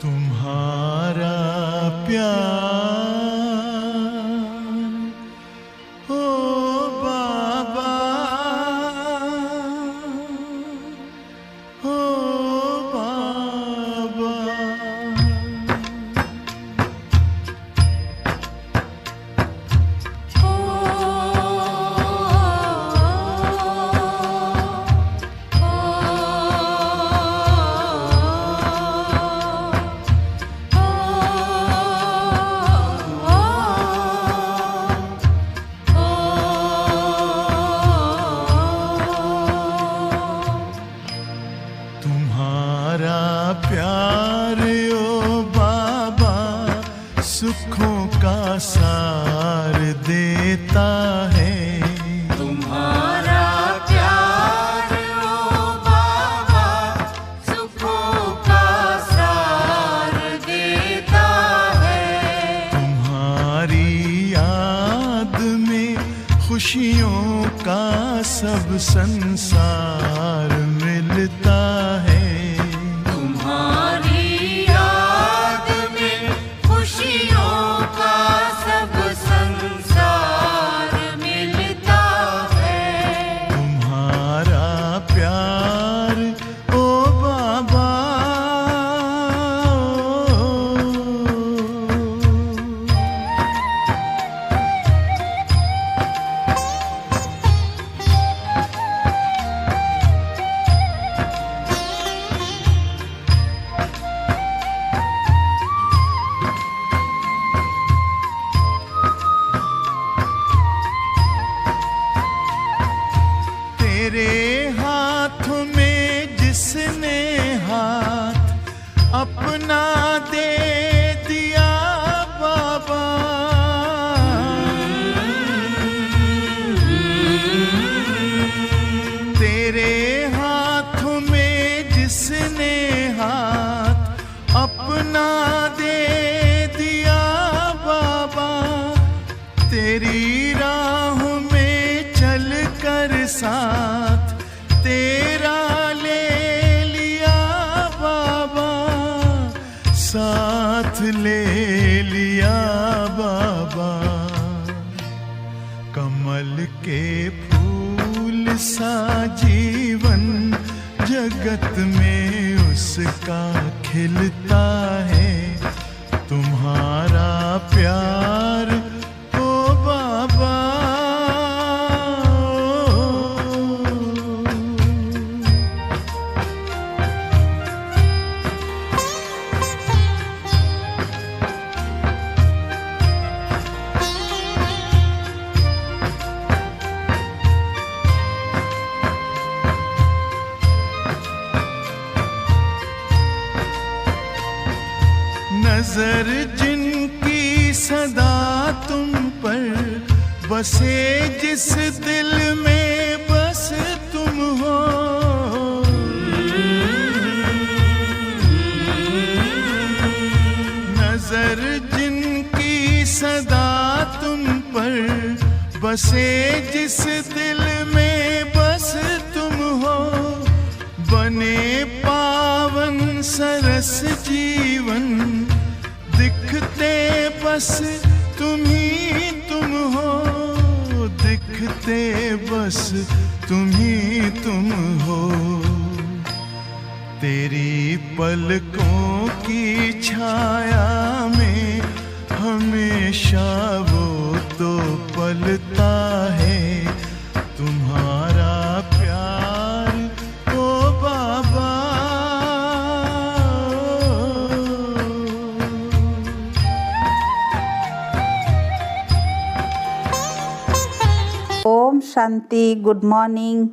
तुम्हारा प्यार ओ बाबा, ओ बाबा। तुम्हारा प्यार ओ बाबा सुखों का सार देता है। तुम्हारा प्यार ओ बाबा सुखों का सार देता है। तुम्हारी याद में खुशियों का सब संसार मिलता है। तुम्हारी याद में खुशियों का सब संसार मिलता है। तुम्हारा प्यार ओ बाबा, तेरे हाथ में जिसने हाथ अपना दे दिया बाबा, तेरे हाथ में जिसने हाथ अपना दे दिया बाबा, तेरी राह में चल कर साथ तेरा ले लिया बाबा, साथ ले लिया बाबा। कमल के फूल सा जीवन जगत में उसका खिलता है। तुम्हारा प्यार ओ बाबा, नजर जिनकी सदा तुम पर बसे, जिस दिल में बस तुम हो, नजर जिनकी सदा तुम पर बसे, जिस दिल में बस तुम हो, बने पावन सरस जीवन दिखते बस तुम ही तुम हो, दिखते बस तुम ही तुम हो। तेरी पलकों की छाया में हमेशा वो तो पलता है। तुम्हारा प्यार ओ बाबा, ओम शांति। Good morning.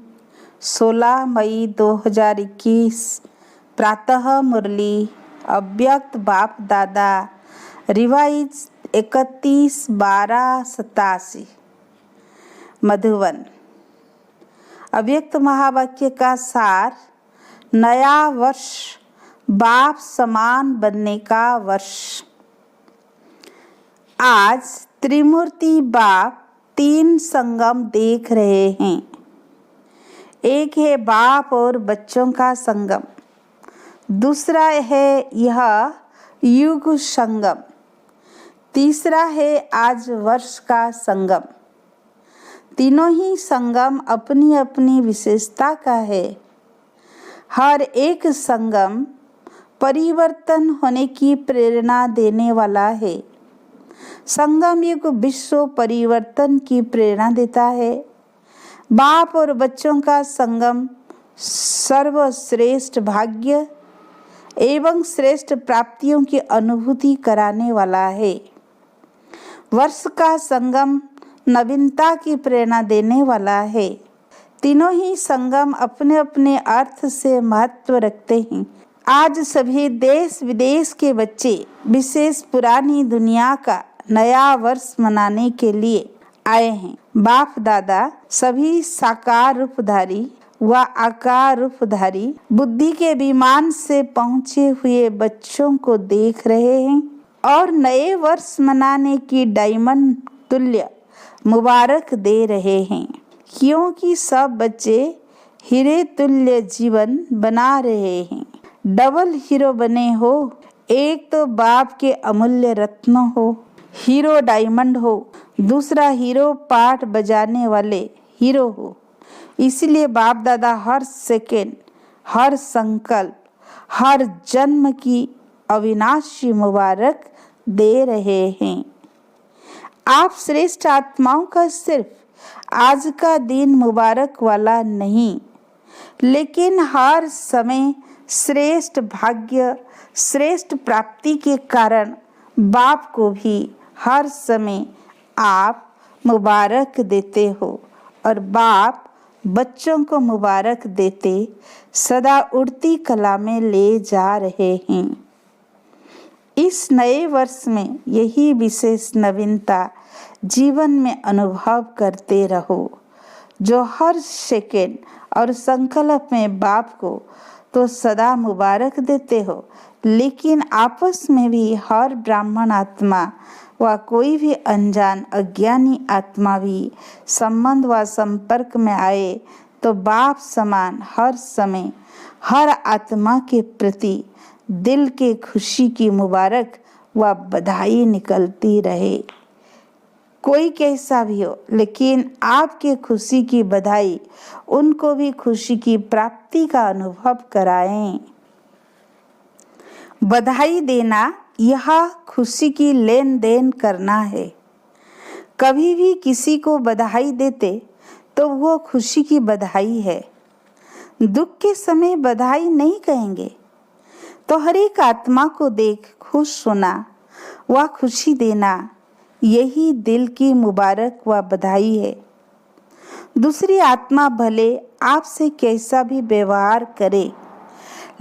16 मई 2021 प्रातः मुरली अव्यक्त बाप दादा रिवाइज 31/12/87 मधुबन। अव्यक्त महावाक्य का सार, नया वर्ष बाप समान बनने का वर्ष। आज त्रिमूर्ति बाप 3 संगम देख रहे हैं। एक है बाप और बच्चों का संगम, दूसरा है यह युग संगम। तीसरा है आज वर्ष का संगम। तीनों ही संगम अपनी अपनी विशेषता का है। हर एक संगम परिवर्तन होने की प्रेरणा देने वाला है। संगम युग विश्व परिवर्तन की प्रेरणा देता है। बाप और बच्चों का संगम सर्वश्रेष्ठ भाग्य एवं श्रेष्ठ प्राप्तियों की अनुभूति कराने वाला है। वर्ष का संगम नवीनता की प्रेरणा देने वाला है। तीनों ही संगम अपने अपने अर्थ से महत्व रखते हैं। आज सभी देश विदेश के बच्चे विशेष पुरानी दुनिया का नया वर्ष मनाने के लिए आए हैं। बाप दादा सभी साकार रूपधारी व आकार रूपधारी बुद्धि के विमान से पहुँचे हुए बच्चों को देख रहे हैं और नए वर्ष मनाने की डायमंड तुल्य मुबारक दे रहे हैं, क्योंकि सब बच्चे हीरे तुल्य जीवन बना रहे हैं। डबल हीरो बने हो, एक तो बाप के अमूल्य रत्न हो, हीरो डायमंड हो, दूसरा हीरो पाठ बजाने वाले हीरो हो। इसलिए बाप दादा हर सेकेंड, हर संकल्प, हर जन्म की अविनाशी मुबारक दे रहे हैं। आप श्रेष्ठ आत्माओं का सिर्फ आज का दिन मुबारक वाला नहीं, लेकिन हर समय श्रेष्ठ भाग्य, श्रेष्ठ प्राप्ति के कारण बाप को भी हर समय आप मुबारक देते हो और बाप बच्चों को मुबारक देते सदा उड़ती कला में ले जा रहे हैं। इस नए वर्ष में यही विशेष नवीनता जीवन में अनुभव करते रहो, जो हर सेकेंड और संकल्प में बाप को तो सदा मुबारक देते हो, लेकिन आपस में भी हर ब्राह्मण आत्मा व कोई भी अनजान अज्ञानी आत्मा भी संबंध व संपर्क में आए तो बाप समान हर समय हर आत्मा के प्रति दिल के खुशी की मुबारक व बधाई निकलती रहे। कोई कैसा भी हो, लेकिन आपके खुशी की बधाई उनको भी खुशी की प्राप्ति का अनुभव कराएं। बधाई देना यह खुशी की लेन देन करना है। कभी भी किसी को बधाई देते तो वो खुशी की बधाई है। दुख के समय बधाई नहीं कहेंगे, तो हर एक आत्मा को देख खुश होना व खुशी देना यही दिल की मुबारक व बधाई है। दूसरी आत्मा भले आपसे कैसा भी व्यवहार करे,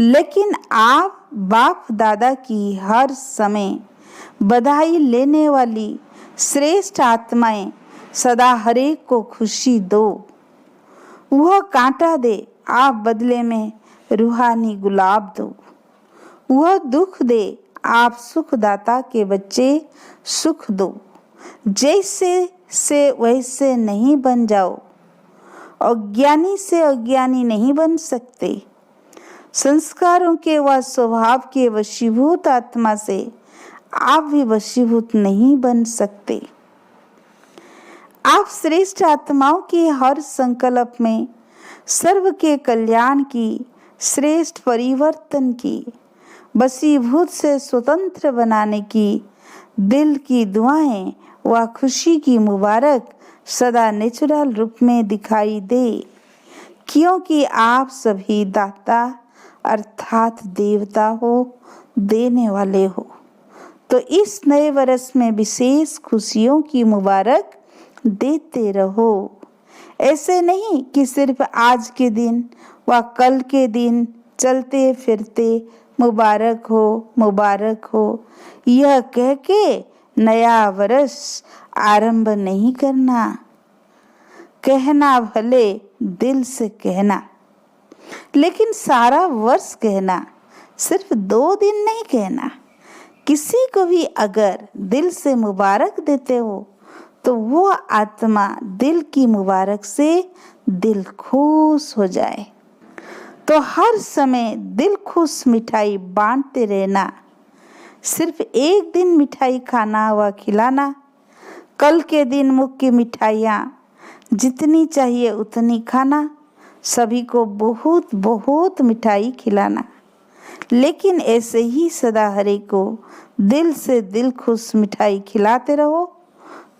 लेकिन आप बाप दादा की हर समय बधाई लेने वाली श्रेष्ठ आत्माएं सदा हरेक को खुशी दो। वह कांटा दे, आप बदले में रूहानी गुलाब दो। वह दुख दे, आप सुखदाता के बच्चे सुख दो। जैसे से वैसे नहीं बन जाओ। अज्ञानी से अज्ञानी नहीं बन सकते। संस्कारों के व स्वभाव के वशीभूत आत्मा से आप भी वशीभूत नहीं बन सकते। आप श्रेष्ठ आत्माओं के हर संकल्प में सर्व के कल्याण की, श्रेष्ठ परिवर्तन की, वशीभूत से स्वतंत्र बनाने की दिल की दुआएं व खुशी की मुबारक सदा नेचुरल रूप में दिखाई दे, क्योंकि आप सभी दाता अर्थात देवता हो, देने वाले हो। तो इस नए वर्ष में विशेष खुशियों की मुबारक देते रहो। ऐसे नहीं कि सिर्फ आज के दिन व कल के दिन चलते फिरते मुबारक हो यह कह के नया वर्ष आरंभ नहीं करना। कहना भले दिल से कहना, लेकिन सारा वर्ष कहना, सिर्फ 2 दिन नहीं कहना। किसी को भी अगर दिल से मुबारक देते हो तो वो आत्मा दिल की मुबारक से दिल खुश हो जाए। तो हर समय दिल खुश मिठाई बांटते रहना, सिर्फ एक दिन मिठाई खाना व खिलाना, कल के दिन मुख की मिठाइयाँ जितनी चाहिए उतनी खाना, सभी को बहुत बहुत मिठाई खिलाना। लेकिन ऐसे ही सदा हरे को दिल से दिल खुश मिठाई खिलाते रहो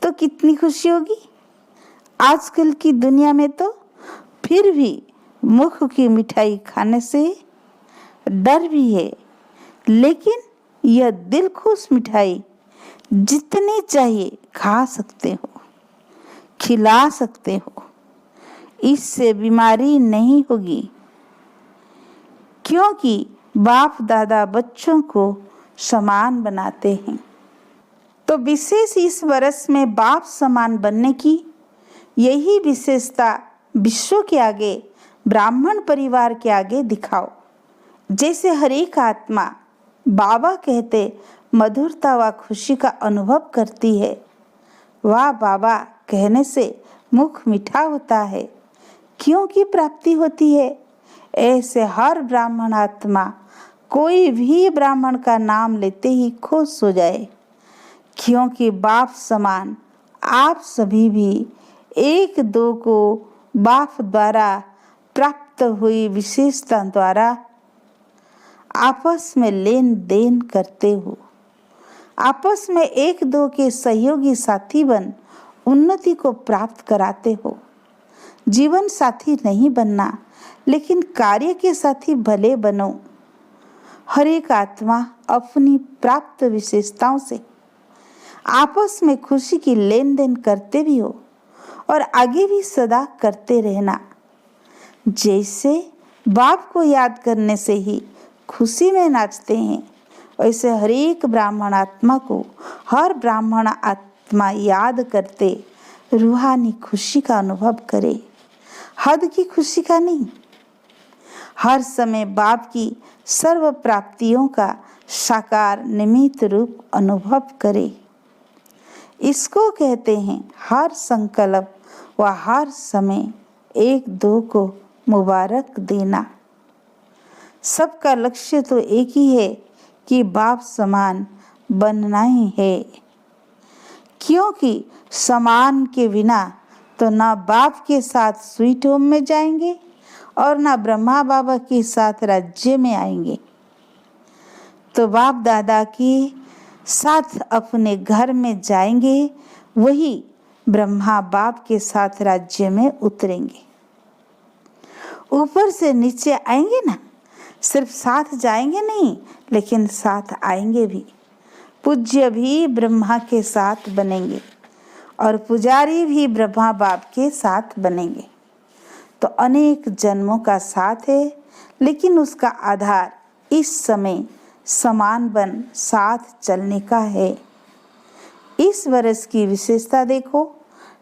तो कितनी खुशी होगी। आजकल की दुनिया में तो फिर भी मुख की मिठाई खाने से डर भी है, लेकिन यह दिल खुश मिठाई जितनी चाहिए खा सकते हो, खिला सकते हो, इससे बीमारी नहीं होगी, क्योंकि बाप दादा बच्चों को समान बनाते हैं। तो विशेष इस वर्ष में बाप समान बनने की यही विशेषता विश्व के आगे, ब्राह्मण परिवार के आगे दिखाओ। जैसे हर एक आत्मा बाबा कहते मधुरता व खुशी का अनुभव करती है, वाह बाबा कहने से मुख मीठा होता है, क्योंकि प्राप्ति होती है। ऐसे हर ब्राह्मण आत्मा कोई भी ब्राह्मण का नाम लेते ही खुश हो जाए, क्योंकि बाप समान आप सभी भी एक दो को बाप द्वारा प्राप्त हुई विशेषता द्वारा आपस में लेन देन करते हो। आपस में एक दो के सहयोगी साथी बन उन्नति को प्राप्त कराते हो। जीवन साथी नहीं बनना, लेकिन कार्य के साथी भले बनो। हर एक आत्मा अपनी प्राप्त विशेषताओं से आपस में खुशी की लेन देन करते भी हो और आगे भी सदा करते रहना। जैसे बाप को याद करने से ही खुशी में नाचते हैं, वैसे हर एक ब्राह्मण आत्मा को हर ब्राह्मण आत्मा याद करते रूहानी खुशी का अनुभव करे, हद की खुशी का नहीं। हर समय बाप की सर्व प्राप्तियों का साकार निमित्त रूप अनुभव करे। इसको कहते हैं हर संकल्प व हर समय एक दो को मुबारक देना। सबका लक्ष्य तो एक ही है कि बाप समान बनना ही है, क्योंकि समान के बिना तो ना बाप के साथ स्वीट होम में जाएंगे और ना ब्रह्मा बाबा के साथ राज्य में आएंगे। तो बाप दादा के साथ अपने घर में जाएंगे, वही ब्रह्मा बाप के साथ राज्य में उतरेंगे। ऊपर से नीचे आएंगे ना, सिर्फ साथ जाएंगे नहीं, लेकिन साथ आएंगे भी। पूज्य भी ब्रह्मा के साथ बनेंगे और पुजारी भी ब्रह्मा बाप के साथ बनेंगे। तो अनेक जन्मों का साथ है, लेकिन उसका आधार इस समय समान बन साथ चलने का है। इस वर्ष की विशेषता देखो,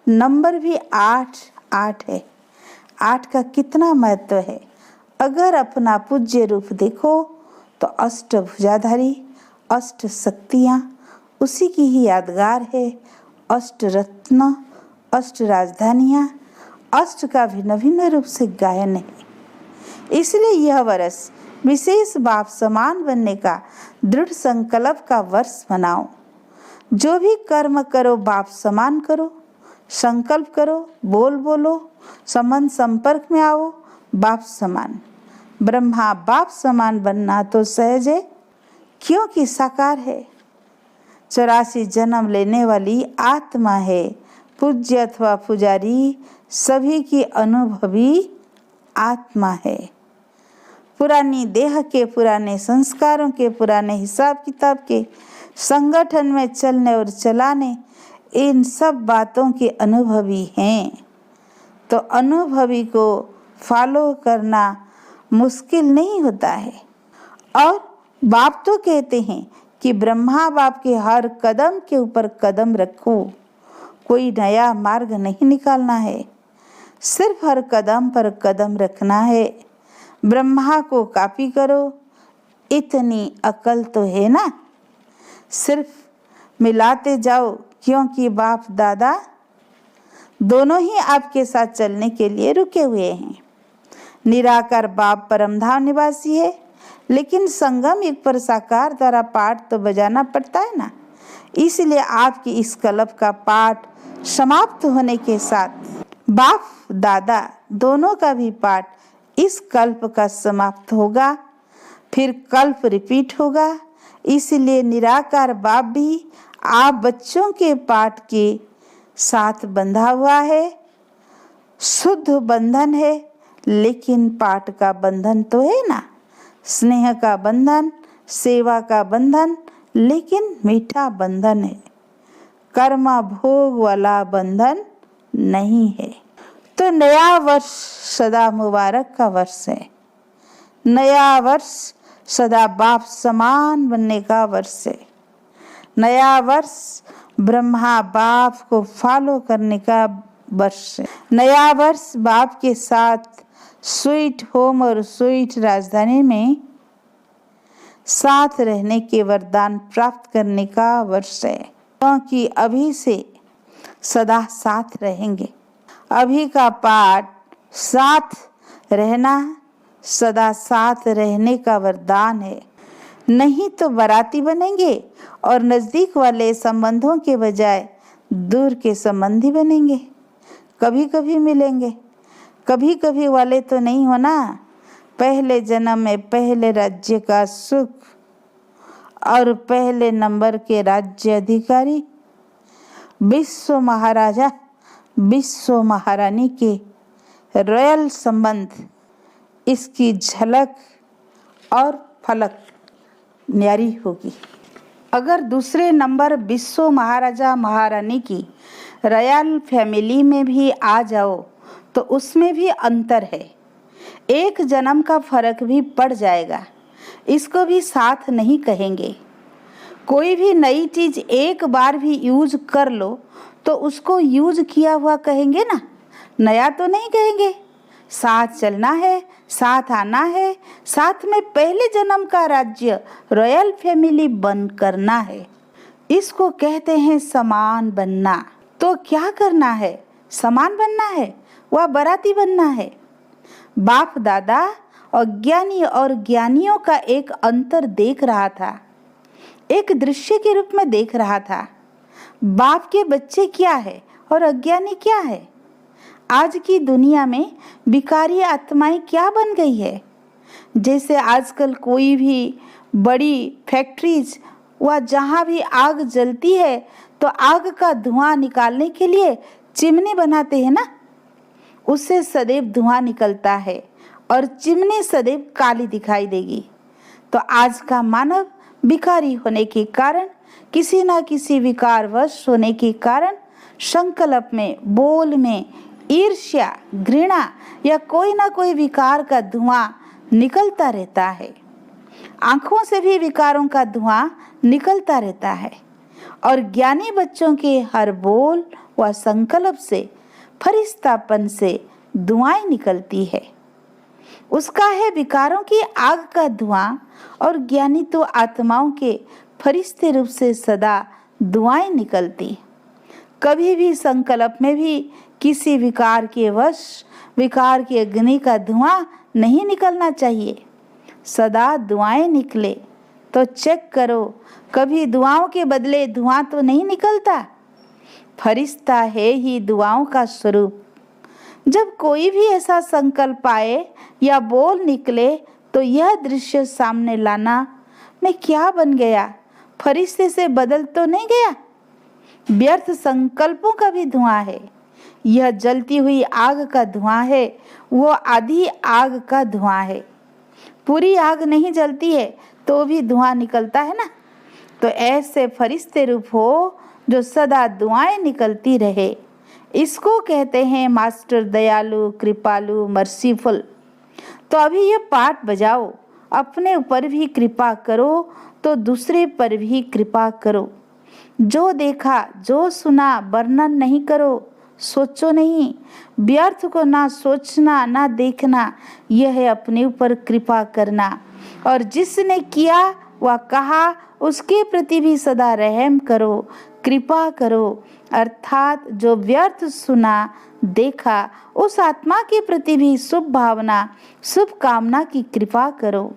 नंबर भी 8 है। 8 का कितना महत्व है। अगर अपना पूज्य रूप देखो तो अष्टभुजाधारी, अष्ट शक्तियाँ उसी की ही यादगार है। अष्ट रत्न, अष्ट राजधानियाँ, अष्ट का भिन्न भिन्न रूप से गायन है। इसलिए यह वर्ष विशेष बाप समान बनने का दृढ़ संकल्प का वर्ष मनाओ। जो भी कर्म करो बाप समान करो, संकल्प करो, बोलो, संबंध संपर्क में आओ बाप समान। ब्रह्मा बाप समान बनना तो सहज है, क्योंकि साकार है। 84 जन्म लेने वाली आत्मा है। पूज्य अथवा पुजारी सभी की अनुभवी आत्मा है। पुरानी देह के, पुराने संस्कारों के, पुराने हिसाब किताब के, संगठन में चलने और चलाने, इन सब बातों के अनुभवी हैं। तो अनुभवी को फॉलो करना मुश्किल नहीं होता है। और बाप तो कहते हैं कि ब्रह्मा बाप के हर कदम के ऊपर कदम रखो। कोई नया मार्ग नहीं निकालना है, सिर्फ हर कदम पर कदम रखना है। ब्रह्मा को कॉपी करो, इतनी अकल तो है ना। सिर्फ मिलाते जाओ, क्योंकि बाप दादा दोनों ही आपके साथ चलने के लिए रुके हुए हैं। निराकार बाप परमधाम निवासी है, लेकिन संगम युग पर साकार द्वारा पाठ तो बजाना पड़ता है ना। इसलिए आपकी इस कल्प का पाठ समाप्त होने के साथ बाप दादा दोनों का भी पाठ इस कल्प का समाप्त होगा, फिर कल्प रिपीट होगा। इसलिए निराकार बाप भी आप बच्चों के पाठ के साथ बंधा हुआ है। शुद्ध बंधन है, लेकिन पाठ का बंधन तो है ना, स्नेह का बंधन, सेवा का बंधन, लेकिन मीठा बंधन है, कर्मा भोग वाला बंधन नहीं है। तो नया वर्ष सदा मुबारक का वर्ष है। नया वर्ष सदा बाप समान बनने का वर्ष है। नया वर्ष ब्रह्मा बाप को फॉलो करने का वर्ष है। नया वर्ष बाप के साथ स्वीट होम और स्वीट राजधानी में साथ रहने के वरदान प्राप्त करने का वर्ष है, क्योंकि अभी से सदा साथ रहेंगे। अभी का पाठ साथ रहना, सदा साथ रहने का वरदान है। नहीं तो बाराती बनेंगे और नजदीक वाले संबंधों के बजाय दूर के संबंधी बनेंगे। कभी कभी मिलेंगे, कभी कभी वाले तो नहीं होना। पहले जन्म में पहले राज्य का सुख और पहले नंबर के राज्य अधिकारी, विश्व महाराजा विश्व महारानी के रॉयल संबंध, इसकी झलक और फलक न्यारी होगी। अगर दूसरे नंबर विश्व महाराजा महारानी की रॉयल फैमिली में भी आ जाओ तो उसमें भी अंतर है। एक जन्म का फर्क भी पड़ जाएगा, इसको भी साथ नहीं कहेंगे। कोई भी नई चीज एक बार भी यूज कर लो तो उसको यूज किया हुआ कहेंगे ना, नया तो नहीं कहेंगे। साथ चलना है, साथ आना है, साथ में पहले जन्म का राज्य रॉयल फैमिली बन करना है। इसको कहते हैं समान बनना। तो क्या करना है? समान बनना है, वह बाराती बनना है। बाप दादा अज्ञानी और ज्ञानियों का एक अंतर देख रहा था, एक दृश्य के रूप में देख रहा था। बाप के बच्चे क्या है और अज्ञानी क्या है? आज की दुनिया में विकारी आत्माएं क्या बन गई है? जैसे आजकल कोई भी बड़ी फैक्ट्रीज व जहाँ भी आग जलती है तो आग का धुआं निकालने के लिए चिमनी बनाते हैं ना, उससे सदैव धुआं निकलता है और चिमनी सदैव काली दिखाई देगी। तो आज का मानव विकारी होने के कारण, किसी न किसी विकारवश होने के कारण संकल्प में, बोल में ईर्ष्या, घृणा या कोई ना कोई विकार का धुआं निकलता रहता है। आंखों से भी विकारों का धुआं निकलता रहता है और ज्ञानी बच्चों के हर बोल व संकल्प से, फरिश्तापन से धुआं निकलती है। उसका है विकारों की आग का धुआं और ज्ञानी तो आत्माओं के फरिश्ते रूप से सदा धुआं निकलती। कभी भी संकल्प में भी किसी विकार के वश विकार की अग्नि का धुआं नहीं निकलना चाहिए। सदा दुआएं निकले तो चेक करो, कभी दुआओं के बदले धुआं तो नहीं निकलता। फरिश्ता है ही दुआओं का स्वरूप। जब कोई भी ऐसा संकल्प आए या बोल निकले तो यह दृश्य सामने लाना, मैं क्या बन गया, फरिश्ते से बदल तो नहीं गया। व्यर्थ संकल्पों का भी धुआं है। यह जलती हुई आग का धुआं है, वो आधी आग का धुआं है। पूरी आग नहीं जलती है तो भी धुआं निकलता है ना। तो ऐसे फरिश्ते रूप हो जो सदा दुआएं निकलती रहे, इसको कहते हैं मास्टर दयालु, कृपालु, मर्सीफुल। तो अभी ये पाठ बजाओ, अपने ऊपर भी कृपा करो तो दूसरे पर भी कृपा करो। जो देखा, जो सुना वर्णन नहीं करो, सोचो नहीं। व्यर्थ को ना सोचना ना देखना, यह है अपने ऊपर कृपा करना। और जिसने किया व कहा उसके प्रति भी सदा रहम करो, कृपा करो। अर्थात जो व्यर्थ सुना देखा उस आत्मा के प्रति भी शुभ भावना, शुभ कामना की कृपा करो।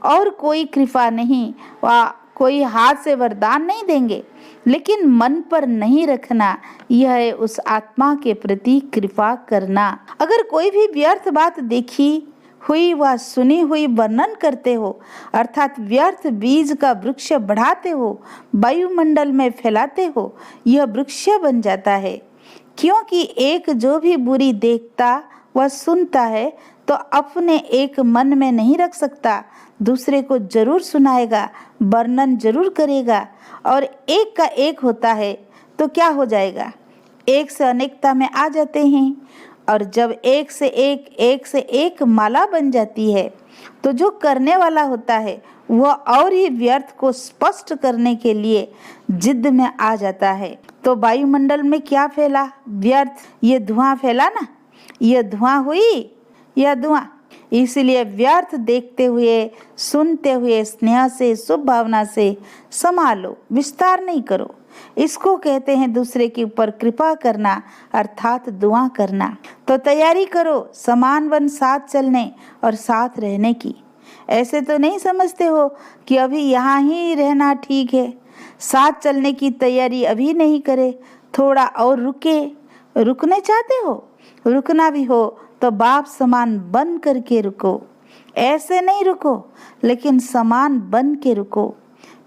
और कोई कृपा नहीं व कोई हाथ से वरदान नहीं देंगे, लेकिन मन पर नहीं रखना, यह है उस आत्मा के प्रति कृपा करना। अगर कोई भी व्यर्थ बात देखी हुई व सुनी हुई वर्णन करते हो, अर्थात व्यर्थ बीज का वृक्ष बढ़ाते हो, वायुमंडल में फैलाते हो, यह वृक्ष बन जाता है। क्योंकि एक जो भी बुरी देखता व सुनता है तो अपने एक मन में नहीं रख सकता, दूसरे को जरूर सुनाएगा, वर्णन जरूर करेगा, और एक का एक होता है तो क्या हो जाएगा, एक से अनेकता में आ जाते हैं। और जब एक से एक माला बन जाती है तो जो करने वाला होता है वह और ही व्यर्थ को स्पष्ट करने के लिए जिद में आ जाता है। तो वायुमंडल में क्या फैला? व्यर्थ, ये धुआं फैला ना, यह धुआं हुई, यह धुआं। इसलिए व्यर्थ देखते हुए, सुनते हुए स्नेह से, शुभ भावना से संभालो, विस्तार नहीं करो। इसको कहते हैं दूसरे के ऊपर कृपा करना, अर्थात दुआ करना। तो तैयारी करो समान वन साथ चलने और साथ रहने की। ऐसे तो नहीं समझते हो कि अभी यहाँ ही रहना ठीक है, साथ चलने की तैयारी अभी नहीं करे, थोड़ा और रुकने चाहते हो? रुकना भी हो तो बाप समान बन करके रुको। ऐसे नहीं रुको, लेकिन समान बन के रुको,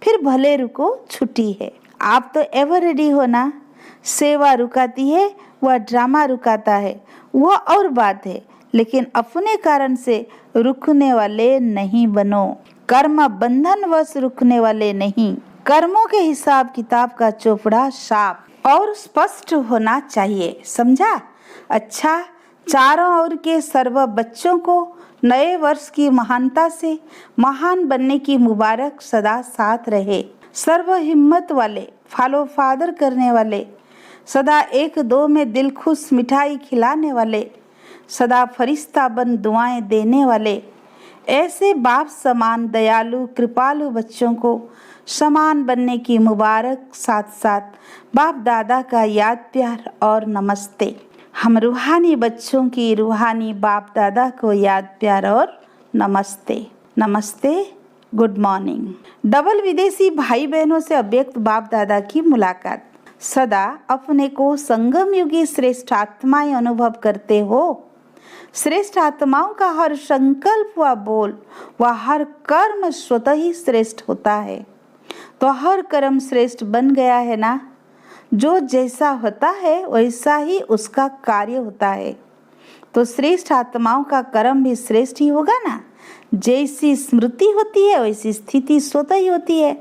फिर भले रुको, छुट्टी है। आप तो एवर रेडी हो ना। सेवा रुकाती है, वह ड्रामा रुकाता है, वह और बात है, लेकिन अपने कारण से रुकने वाले नहीं बनो। कर्म बंधन वश रुकने वाले नहीं। कर्मों के हिसाब किताब का चोपड़ा साफ और स्पष्ट होना चाहिए, समझा? अच्छा, चारों ओर के सर्व बच्चों को नए वर्ष की महानता से महान बनने की मुबारक सदा साथ रहे। सर्व हिम्मत वाले, फॉलो फादर करने वाले, सदा एक दो में दिल खुश मिठाई खिलाने वाले, सदा फरिश्ता बन दुआएं देने वाले, ऐसे बाप समान दयालु कृपालु बच्चों को समान बनने की मुबारक साथ साथ बाप दादा का याद प्यार और नमस्ते। हम रूहानी बच्चों की रूहानी बाप दादा को याद प्यार और नमस्ते। नमस्ते, गुड मॉर्निंग। डबल विदेशी भाई बहनों से अव्यक्त बाप दादा की मुलाकात। सदा अपने को संगम युगी श्रेष्ठ आत्माएं अनुभव करते हो। श्रेष्ठ आत्माओं का हर संकल्प व बोल व हर कर्म स्वतः ही श्रेष्ठ होता है। तो हर कर्म श्रेष्ठ बन गया है ना। जो जैसा होता है वैसा ही उसका कार्य होता है। तो श्रेष्ठ आत्माओं का कर्म भी श्रेष्ठ ही होगा ना। जैसी स्मृति होती है वैसी स्थिति स्वतः ही होती है।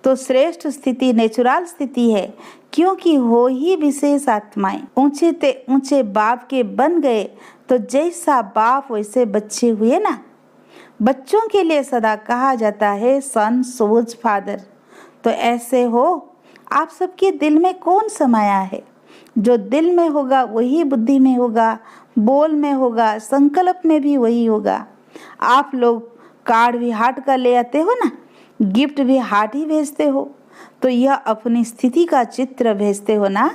तो श्रेष्ठ स्थिति नेचुरल स्थिति है, क्योंकि हो ही विशेष आत्माएं। ऊंचे ते ऊंचे बाप के बन गए तो जैसा बाप वैसे बच्चे हुए ना। बच्चों के लिए सदा कहा जाता है सन सोज फादर। तो ऐसे हो, आप सबके दिल में कौन समाया है? जो दिल में होगा वही बुद्धि में होगा, बोल में होगा, संकल्प में भी वही होगा। आप लोग कार्ड भी हार्ट का ले आते हो ना, गिफ्ट भी हार्ट ही भेजते हो, तो यह अपनी स्थिति का चित्र भेजते हो ना।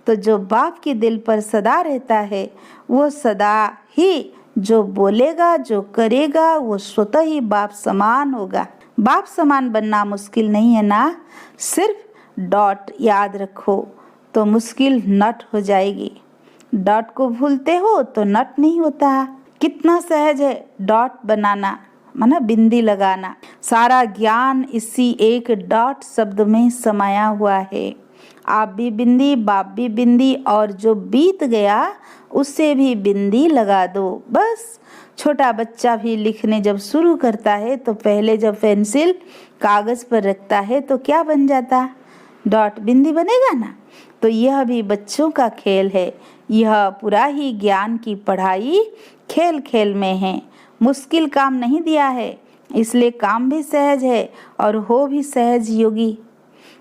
तो जो बाप के दिल पर सदा रहता है वो सदा ही जो बोलेगा, जो करेगा, वो स्वतः ही बाप समान होगा। बाप समान बनना मुश्किल नहीं है ना। सिर्फ डॉट याद रखो तो मुश्किल नट हो जाएगी। डॉट को भूलते हो तो नट नहीं होता। कितना सहज है डॉट बनाना, माना बिंदी लगाना। सारा ज्ञान इसी एक डॉट शब्द में समाया हुआ है। आप भी बिंदी, बाप भी बिंदी, और जो बीत गया उससे भी बिंदी लगा दो। बस छोटा बच्चा भी लिखने जब शुरू करता है तो पहले जब पेंसिल कागज पर रखता है तो क्या बन जाता? डॉट, बिंदी बनेगा ना। तो यह भी बच्चों का खेल है। यह पूरा ही ज्ञान की पढ़ाई खेल खेल में है। मुश्किल काम नहीं दिया है, इसलिए काम भी सहज है और हो भी सहज योगी।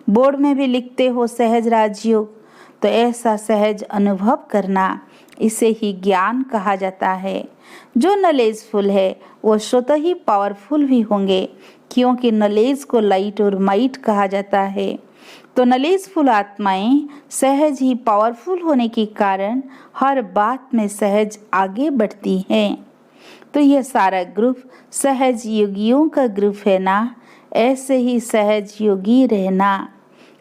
बोर्ड में भी लिखते हो सहज राजयोग, तो ऐसा सहज अनुभव करना, इसे ही ज्ञान कहा जाता है। जो नॉलेजफुल है वो स्वतः ही पावरफुल भी होंगे, क्योंकि नॉलेज को लाइट और माइट कहा जाता है। तो नॉलेजफुल आत्माएं सहज ही पावरफुल होने के कारण हर बात में सहज आगे बढ़ती हैं। तो यह सारा ग्रुप सहज योगियों का ग्रुप है ना। ऐसे ही सहज योगी रहना।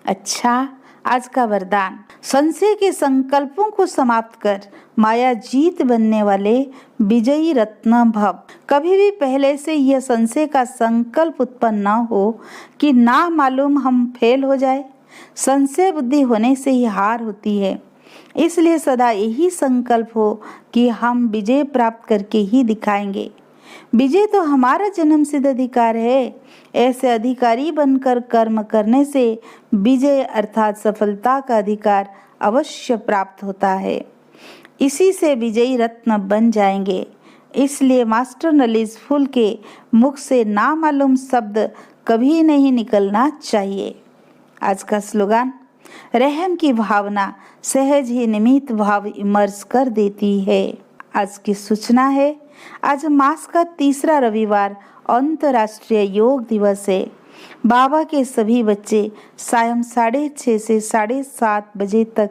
अच्छा, आज का वरदान, संशय के संकल्पों को समाप्त कर माया जीत बनने वाले विजयी रत्न भव। कभी भी पहले से यह संशय का संकल्प उत्पन्न न हो कि ना मालूम हम फेल हो जाए। संशय बुद्धि होने से ही हार होती है। इसलिए सदा यही संकल्प हो कि हम विजय प्राप्त करके ही दिखाएंगे। विजय तो हमारा जन्म सिद्ध अधिकार है। ऐसे अधिकारी बनकर कर्म करने से विजय अर्थात सफलता का अधिकार अवश्य प्राप्त होता है। इसी से विजयी रत्न बन जाएंगे। इसलिए मास्टर नॉलेजफुल के मुख से नामालूम शब्द कभी नहीं निकलना चाहिए। आज का स्लोगन, रहम की भावना सहज ही निमित्त भाव इमर्ज कर देती है। आज की सूचना है, आज मास का तीसरा रविवार अंतर्राष्ट्रीय योग दिवस है। बाबा के सभी बच्चे सायं 6:30 से 7:30 बजे तक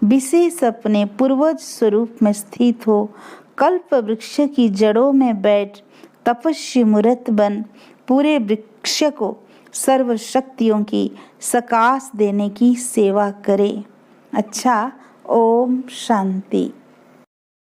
विशेष अपने पूर्वज स्वरूप में स्थित हो कल्प वृक्ष की जड़ों में बैठ तपस्वी मूर्त बन पूरे वृक्ष को सर्व शक्तियों की सकाश देने की सेवा करें। अच्छा, ओम शांति।